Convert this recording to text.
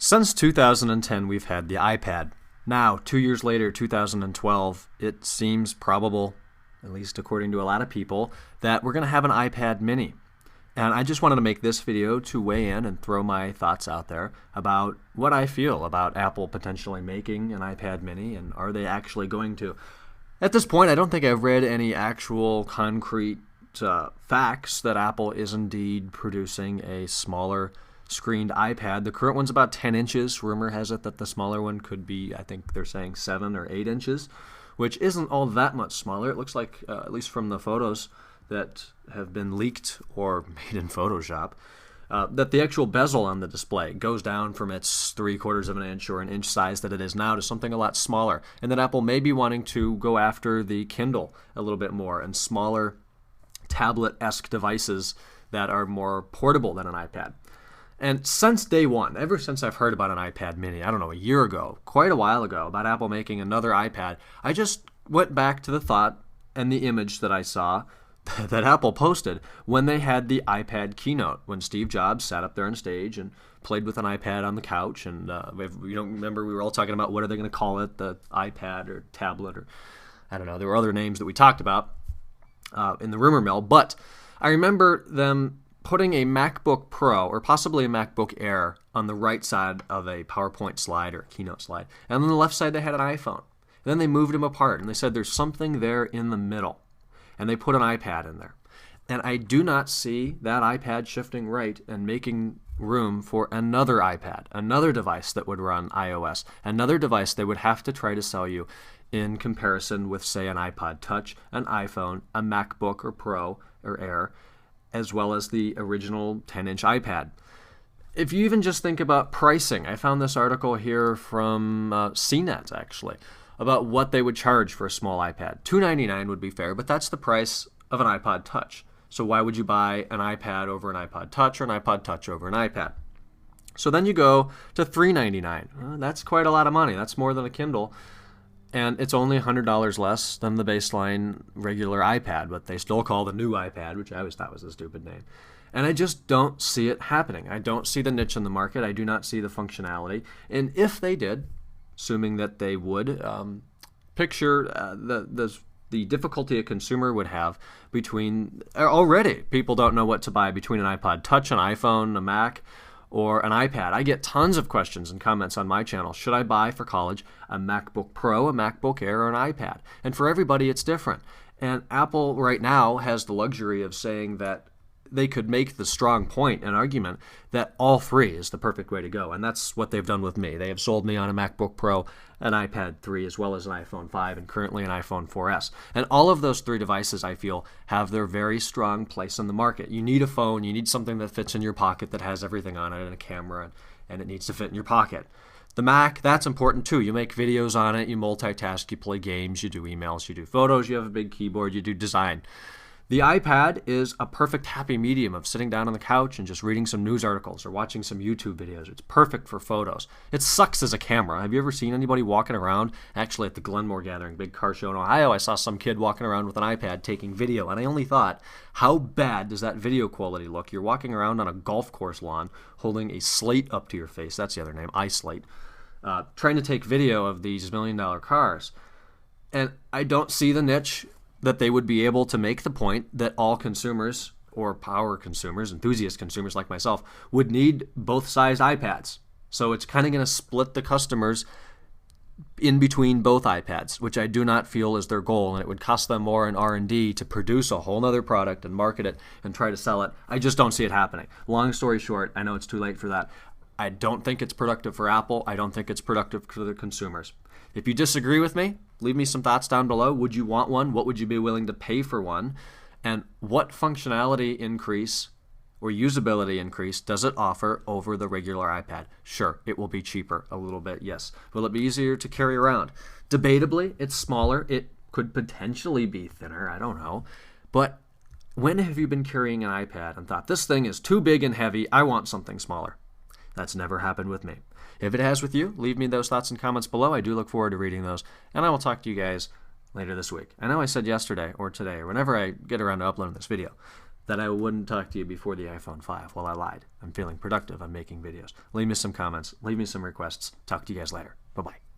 Since 2010, we've had the iPad. Now, 2 years later, 2012, it seems probable, at least according to a lot of people, that we're going to have an iPad mini. And I just wanted to make this video to weigh in and throw my thoughts out there about what I feel about Apple potentially making an iPad mini, and are they actually going to. At this point, I don't think I've read any actual concrete facts that Apple is indeed producing a smaller screened iPad. The current one's about 10 inches. Rumor has it that the smaller one could be, I think they're saying 7 or 8 inches, which isn't all that much smaller. It looks like, at least from the photos that have been leaked or made in Photoshop, that the actual bezel on the display goes down from its 3/4 of an inch or an inch size that it is now to something a lot smaller. And that Apple may be wanting to go after the Kindle a little bit more and smaller tablet-esque devices that are more portable than an iPad. And since day one, ever since I've heard about an iPad mini, I don't know, a year ago, quite a while ago, about Apple making another iPad, I just went back to the thought and the image that I saw that Apple posted when they had the iPad keynote, when Steve Jobs sat up there on stage and played with an iPad on the couch. And if you don't remember, we were all talking about what are they going to call it, the iPad or tablet, or I don't know, there were other names that we talked about in the rumor mill. But I remember them putting a MacBook Pro or possibly a MacBook Air on the right side of a PowerPoint slide or keynote slide. And on the left side, they had an iPhone. And then they moved them apart, and they said there's something there in the middle. And they put an iPad in there. And I do not see that iPad shifting right and making room for another iPad, another device that would run iOS, another device they would have to try to sell you in comparison with, say, an iPod Touch, an iPhone, a MacBook or Pro or Air, as well as the original 10-inch iPad. If you even just think about pricing, I found this article here from CNET, actually, about what they would charge for a small iPad. $299 would be fair, but that's the price of an iPod Touch. So why would you buy an iPad over an iPod Touch or an iPod Touch over an iPad? So then you go to $399. That's quite a lot of money. That's more than a Kindle. And it's only $100 less than the baseline regular iPad, but they still call the new iPad, which I always thought was a stupid name. And I just don't see it happening. I don't see the niche in the market. I do not see the functionality. And if they did, assuming that they would, picture the difficulty a consumer would have between, already people don't know what to buy between an iPod Touch, an iPhone, a Mac, or an iPad. I get tons of questions and comments on my channel. Should I buy for college a MacBook Pro, a MacBook Air, or an iPad? And for everybody, it's different. And Apple right now has the luxury of saying that they could make the strong point and argument that all three is the perfect way to go. And that's what they've done with me. They have sold me on a MacBook Pro, an iPad 3, as well as an iPhone 5, and currently an iPhone 4S. And all of those three devices, I feel, have their very strong place in the market. You need a phone, you need something that fits in your pocket that has everything on it and a camera, and it needs to fit in your pocket. The Mac, that's important too. You make videos on it, you multitask, you play games, you do emails, you do photos, you have a big keyboard, you do design. The iPad is a perfect happy medium of sitting down on the couch and just reading some news articles or watching some YouTube videos. It's perfect for photos. It sucks as a camera. Have you ever seen anybody walking around? Actually, at the Glenmore Gathering, big car show in Ohio, I saw some kid walking around with an iPad taking video, and I only thought, how bad does that video quality look? You're walking around on a golf course lawn holding a slate up to your face. That's the other name, iSlate. Trying to take video of these million-dollar cars. And I don't see the niche that they would be able to make the point that all consumers, or power consumers, enthusiast consumers like myself, would need both size iPads. So it's kind of going to split the customers in between both iPads, which I do not feel is their goal, and it would cost them more in R&D to produce a whole other product and market it and try to sell it. I just don't see it happening. Long story short, I know it's too late for that. I don't think it's productive for Apple. I don't think it's productive for the consumers. If you disagree with me, leave me some thoughts down below. Would you want one? What would you be willing to pay for one? And what functionality increase or usability increase does it offer over the regular iPad? Sure, it will be cheaper a little bit, yes. Will it be easier to carry around? Debatably, it's smaller. It could potentially be thinner. I don't know. But when have you been carrying an iPad and thought, this thing is too big and heavy, I want something smaller? That's never happened with me. If it has with you, leave me those thoughts and comments below. I do look forward to reading those, and I will talk to you guys later this week. I know I said yesterday or today or whenever I get around to uploading this video that I wouldn't talk to you before the iPhone 5. Well, I lied. I'm feeling productive. I'm making videos. Leave me some comments. Leave me some requests. Talk to you guys later. Bye-bye.